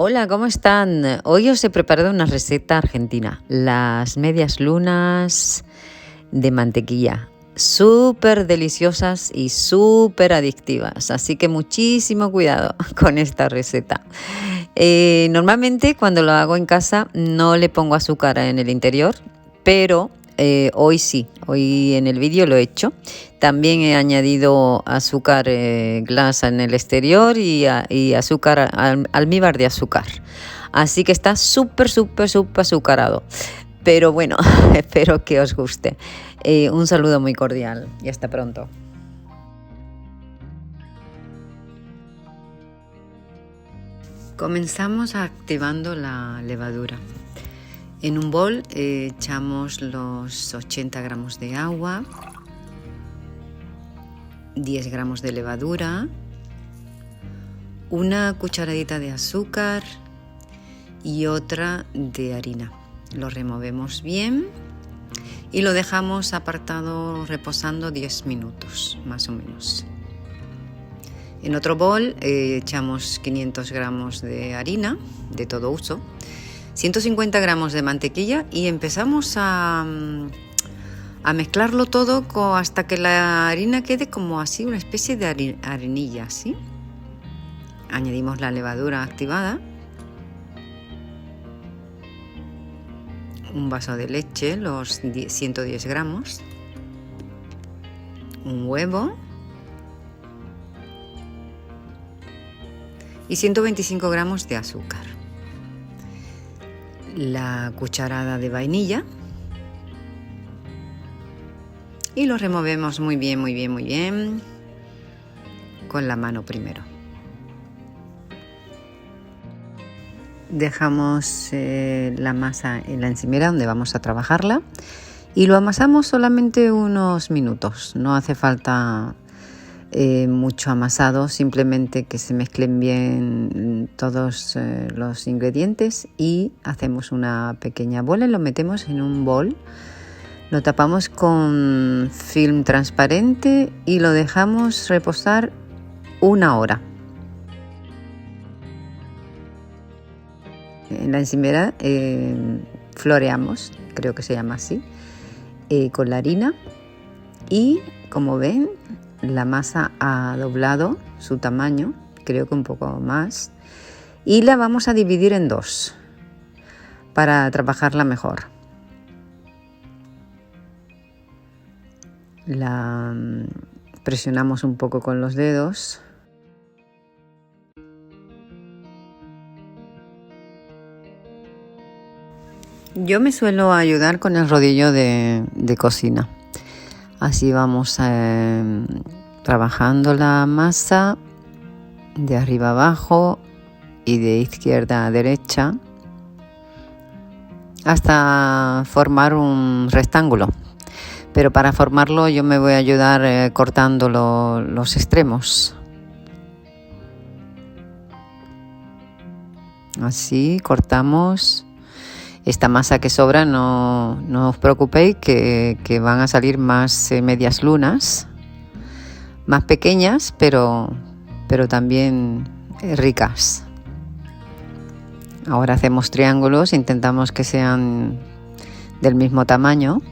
Hola, ¿cómo están? Hoy os he preparado una receta argentina, las medias lunas de mantequilla, súper deliciosas y súper adictivas, así que muchísimo cuidado con esta receta. Normalmente cuando lo hago en casa no le pongo azúcar en el interior, pero hoy sí, hoy en el vídeo lo he hecho. También he añadido azúcar glass en el exterior y azúcar, almíbar de azúcar. Así que está súper azucarado. Pero bueno, espero que os guste. Un saludo muy cordial y hasta pronto. Comenzamos activando la levadura. En un bol echamos los 80 gramos de agua, 10 gramos de levadura, una cucharadita de azúcar y otra de harina. Lo removemos bien y lo dejamos apartado reposando 10 minutos más o menos. En otro bol echamos 500 gramos de harina de todo uso, 150 gramos de mantequilla y empezamos a mezclarlo todo hasta que la harina quede como así, una especie de arenilla, ¿sí? Añadimos la levadura activada, un vaso de leche, los 110 gramos, un huevo y 125 gramos de azúcar, la cucharada de vainilla y lo removemos muy bien con la mano primero. Dejamos la masa en la encimera donde vamos a trabajarla y lo amasamos solamente unos minutos. No hace falta mucho amasado, simplemente que se mezclen bien todos los ingredientes y hacemos una pequeña bola y lo metemos en un bol. Lo tapamos con film transparente y lo dejamos reposar 1 hora. En la encimera floreamos, creo que se llama así, con la harina y como ven la masa ha doblado su tamaño, creo que un poco más, y la vamos a dividir en 2 para trabajarla mejor. La presionamos un poco con los dedos. Yo me suelo ayudar con el rodillo de cocina. Así vamos trabajando la masa de arriba abajo y de izquierda a derecha hasta formar un rectángulo. Pero para formarlo yo me voy a ayudar cortando los extremos. Así cortamos. Esta masa que sobra no os preocupéis que van a salir más medias lunas, más pequeñas pero también ricas. Ahora hacemos triángulos, intentamos que sean del mismo tamaño.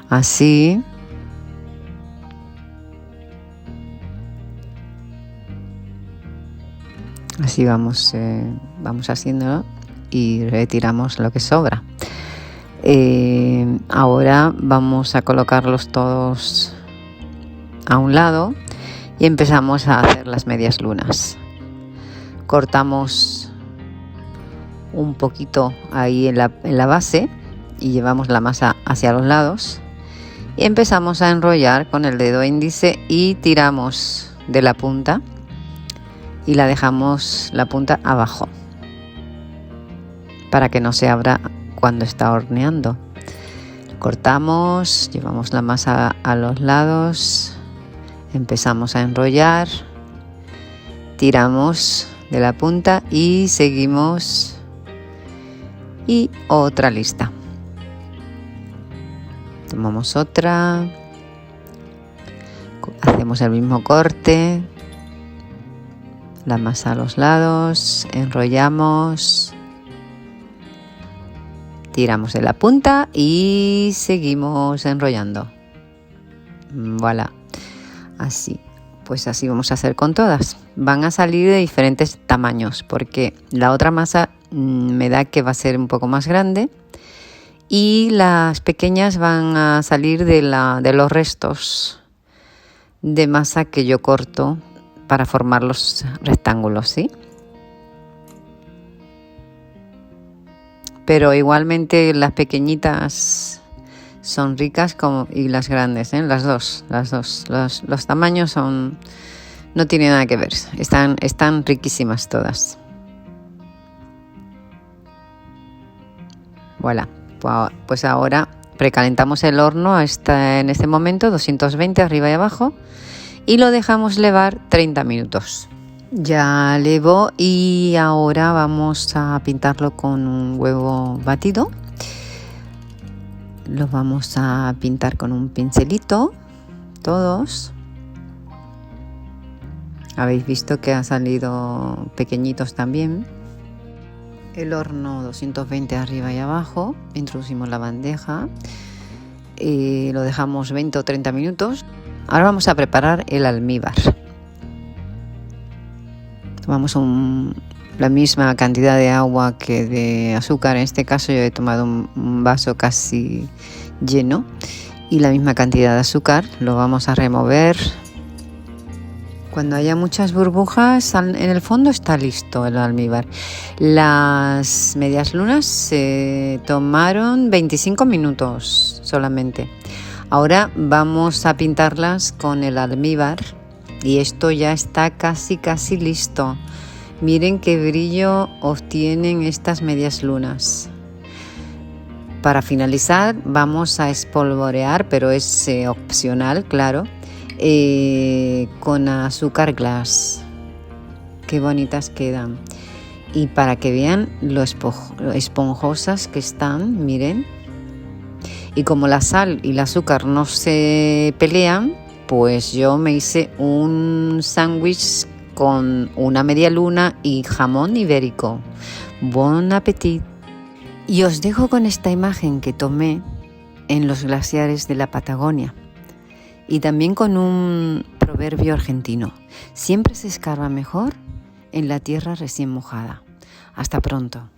Así. Así vamos haciéndolo y retiramos lo que sobra. Ahora vamos a colocarlos todos a un lado y empezamos a hacer las medias lunas. Cortamos un poquito ahí en la base y llevamos la masa hacia los lados y empezamos a enrollar con el dedo índice y tiramos de la punta y la dejamos la punta abajo para que no se abra cuando está horneando. Cortamos, llevamos la masa a los lados, empezamos a enrollar, tiramos de la punta y seguimos y otra lista. Tomamos otra, hacemos el mismo corte, la masa a los lados, enrollamos, tiramos de la punta y seguimos enrollando. Voilà, así. Pues así vamos a hacer con todas. Van a salir de diferentes tamaños porque la otra masa me da que va a ser un poco más grande y las pequeñas van a salir de los restos de masa que yo corto para formar los rectángulos, ¿sí? Pero igualmente las pequeñitas son ricas y las grandes, ¿eh? Las dos. Los tamaños son, no tienen nada que ver. Están riquísimas todas. Voilà. Pues ahora precalentamos el horno en este momento, 220 arriba y abajo, y lo dejamos levar 30 minutos. Ya levó y ahora vamos a pintarlo con un huevo batido. Lo vamos a pintar con un pincelito, todos. Habéis visto que han salido pequeñitos también. El horno 220 arriba y abajo. Introducimos la bandeja y lo dejamos 20 o 30 minutos. Ahora vamos a preparar el almíbar. Tomamos la misma cantidad de agua que de azúcar. En este caso yo he tomado un vaso casi lleno y la misma cantidad de azúcar. Lo vamos a remover. Cuando haya muchas burbujas en el fondo está listo el almíbar. Las medias lunas se tomaron 25 minutos solamente. Ahora vamos a pintarlas con el almíbar y esto ya está casi listo. Miren qué brillo obtienen estas medias lunas. Para finalizar vamos a espolvorear, pero es opcional, claro, con azúcar glass. Qué bonitas quedan. Y para que vean lo esponjosas que están, miren. Y como la sal y el azúcar no se pelean, pues yo me hice un sándwich con una media luna y jamón ibérico. Bon appetit. Y os dejo con esta imagen que tomé en los glaciares de la Patagonia y también con un proverbio argentino: siempre se escarba mejor en la tierra recién mojada. Hasta pronto.